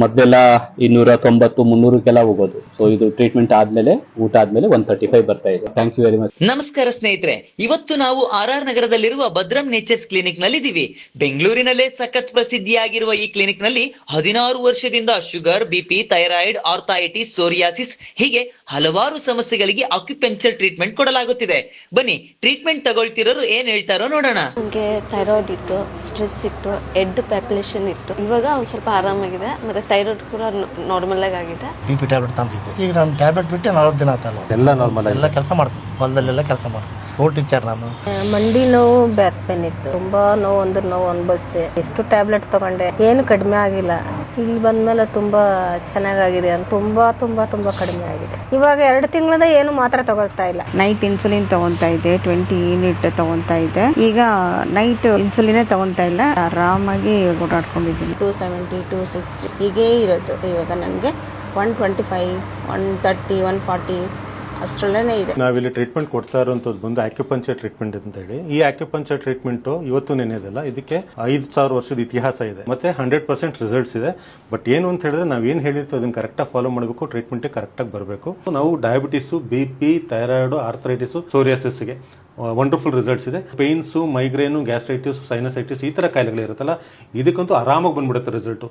ಮೊದಲೆಲ್ಲ 290 300 ಹೋಗೋದು. ಸೊ ಇದು ಟ್ರೀಟ್ಮೆಂಟ್ ಆದ್ಮೇಲೆ ಊಟ ಆದ್ಮೇಲೆ 135 ಬರ್ತಾ ಇದೆ. Thank you very much. ನಮಸ್ಕಾರ ಸ್ನೇಹಿತರೆ, ಇವತ್ತು ನಾವು RR ನಗರದಲ್ಲಿರುವ ಭದ್ರಂ ನೇಚರ್ಸ್ ಕ್ಲಿನಿಕ್ ನಲ್ಲಿ ಇದ್ದೀವಿ. ಬೆಂಗಳೂರಿನಲ್ಲೇ ಸಖತ್ ಪ್ರಸಿದ್ಧಿಯಾಗಿರುವ ಈ ಕ್ಲಿನಿಕ್ ನಲ್ಲಿ 16 ವರ್ಷದಿಂದ sugar, BP, thyroid, arthritis, psoriasis ಹೀಗೆ ಹಲವಾರು ಸಮಸ್ಯೆಗಳಿಗೆ ಅಕ್ಯುಪಂಕ್ಚರ್ ಟ್ರೀಟ್ಮೆಂಟ್ ಕೊಡಲಾಗುತ್ತಿದೆ. ಬನ್ನಿ ಟ್ರೀಟ್ಮೆಂಟ್ ತಗೊಳ್ತಿರೋರು ಏನ್ ಹೇಳ್ತಾರೋ ನೋಡೋಣ. ನನಗೆ ಥೈರಾಯ್ಡ್ ಇತ್ತು, ಸ್ಟ್ರೆಸ್ ಇತ್ತು, ಹೆಡ್ ಪ್ಯಾಪ್ಯುಲೇಷನ್ ಇತ್ತು. ಇವಾಗ ಒಂದ್ ಸ್ವಲ್ಪ ಆರಾಮಾಗಿದೆ. ಮತ್ತೆ ಥೈರಾಯ್ಡ್ ಕೂಡ ನಾರ್ಮಲ್ ಆಗಿದೆ. BP ಟ್ಯಾಬ್ಲೆಟ್ ತಂದಿದ್ದೆ. ಈಗ ನಾನು ಟ್ಯಾಬ್ಲೆಟ್ ಬಿಟ್ಟು 40 ದಿನ ಆತಲ್ಲ. ಎಲ್ಲ ನಾರ್ಮಲ್, ಎಲ್ಲ ಕೆಲಸ ಮಾಡ್ತೀನಿ, ಹೊಲದಲ್ಲೆಲ್ಲ ಕೆಲಸ ಮಾಡ್ತೀನಿ. ಸ್ಕೂಲ್ ಟೀಚರ್ ನಾನು. ಮಂಡಿ ನೋವು, ಬ್ಯಾಕ್ ಪೇನ್ ಇತ್ತು. ತುಂಬಾ ನೋವು ಅನ್ಭವಿಸಿದೆ. ಎಷ್ಟು ಟ್ಯಾಬ್ಲೆಟ್ ತಗೊಂಡೆ, ಏನು ಕಡಿಮೆ ಆಗಿಲ್ಲ. ಇಲ್ಲಿ ಬಂದ್ಮೇಲೆ ತುಂಬಾ ಚೆನ್ನಾಗಿದೆ ಅಂತ ತುಂಬಾ ಕಡಿಮೆ ಆಗಿದೆ. ಇವಾಗ 2 ತಿಂಗಳಿಂದ ಏನು ಮಾತ್ರೆ ತಗೊಳ್ತಾ ಇಲ್ಲ. ನೈಟ್ ಇನ್ಸುಲಿನ್ ತಗೊಂತಾ ಇದ್ದೆ, 20 ಯೂನಿಟ್ ತಗೊಂತಾ ಇದ್ದೆ. ಈಗ ನೈಟ್ ಇನ್ಸುಲಿನೇ ತಗೊಂತಾ ಇಲ್ಲ, ಆರಾಮಾಗಿ ಓಡಾಡ್ಕೊಂಡಿದ್ದೀನಿ. 270, 260 ಹೀಗೇ ಇರೋದು. ಇವಾಗ ನನಗೆ 125, 130, 140 ಅಷ್ಟರಲ್ಲೇ ಇದೆ. ನಾವಿಲ್ಲಿ ಟ್ರೀಟ್ಮೆಂಟ್ ಕೊಡ್ತಾ ಇರುವಂತದ್ದು ಬಂದು ಆಕ್ಯುಪಂಚರ್ ಟ್ರೀಟ್ಮೆಂಟ್ ಅಂತ ಹೇಳಿ. ಈ ಆಕ್ಯುಪಂಚರ್ ಟ್ರೀಟ್ಮೆಂಟ್ ಇವತ್ತು ನೆನೆಯೋದಲ್ಲ, ಇದಕ್ಕೆ 5000 ವರ್ಷದ ಇತಿಹಾಸ ಇದೆ, ಮತ್ತೆ 100% ರಿಸಲ್ಟ್ಸ್ ಇದೆ. ಬಟ್ ಏನು ಅಂತ ಹೇಳಿದ್ರೆ ನಾವ್ ಏನ್ ಹೇಳಿರ್ತೀವಿ ಅದನ್ನ ಕರೆಕ್ಟ್ ಆಗಿ ಫಾಲೋ ಮಾಡಬೇಕು, ಟ್ರೀಟ್ಮೆಂಟ್ ಕರೆಕ್ಟ್ ಆಗಿ ಬರಬೇಕು. ನಾವು ಡಯಾಬಿಟಿಸ್, BP, ಥೈರಾಯ್ಡ್, ಆರ್ಥರೈಟಿಸ್, ಸೋರಿಯಾಸಿಸ್ಗೆ ವಂಡರ್ಫುಲ್ ರಿಸಲ್ಟ್ಸ್ ಇದೆ. ಪೇನ್ಸು, ಮೈಗ್ರೇನು, ಗ್ಯಾಸ್ಟ್ರೈಟಿಸ್, ಸೈನಸೈಟಿಸ್ ಈ ತರ ಕಾಯಿಲೆಗಳು ಇರುತ್ತಲ್ಲ, ಇದಕ್ಕಂತೂ ಆರಾಮಾಗಿ ಬಂದ್ಬಿಡುತ್ತೆ ರಿಸಲ್ಟ್.